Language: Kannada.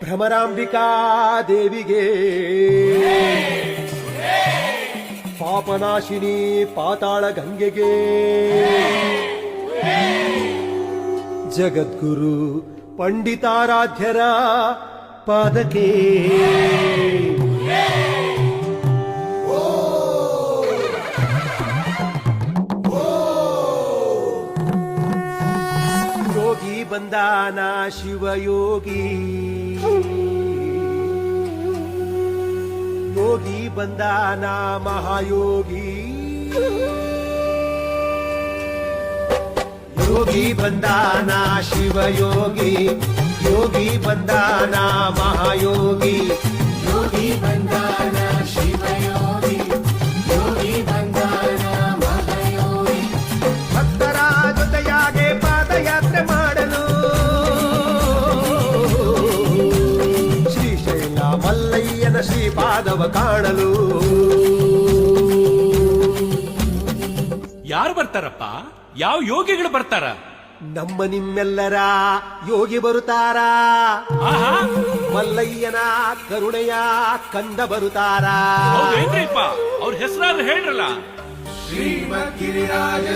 ಭ್ರಮರಾಂಬಿಕಾ ದೇವಿಗೆ ಪಾಪನಾಶಿನಿ ಪಾತಾಳ ಗಂಗೆಗೆ ಜಗದ್ಗುರು ಪಂಡಿತಾರಾಧ್ಯರ ಪಾದಕ್ಕೆ ಯೋಗಿ ಬಂದಾನ ಶಿವಯೋಗಿ ಯೋಗಿ ಬಂದಾನ ಮಹಾಯೋಗಿ ಯೋಗಿ ಬಂದಾನ ಶಿವಯೋಗಿ ಯೋಗಿ ಬಂದಾನ ಮಹಾಯೋಗಿ ಯೋಗಿ ಬಂದಾನ ಶಿವಯೋಗಿ ಯೋಗಿ ಬಂದಾನ ಮಹಾಯೋಗಿ ಭಕ್ತರ ಜೊತೆಯಾಗೆ ಪಾದಯಾತ್ರೆ ಮಾಡಲು ಶ್ರೀಶೈಲ ಮಲ್ಲಯ್ಯನ ಶ್ರೀಪಾದವ ಕಾಣಲು ಯಾರು ಬರ್ತಾರಪ್ಪ? ಯಾವ ಯೋಗಿಗಳು ಬರ್ತಾರ? ನಮ್ಮ ನಿಮ್ಮೆಲ್ಲರ ಯೋಗಿ ಬರುತ್ತಾರ. ಆಹಾ, ಮಲ್ಲಯ್ಯನ ಕರುಣೆಯ ಕಂದ ಬರುತ್ತಾರ. ಹೌದೇನ್ರಿಪ್ಪ? ಅವ್ರ ಹೆಸರಾದ್ರು ಹೇಳ್ರಲ್ಲ. ಶ್ರೀಮದ್ ಗಿರಿರಾಜ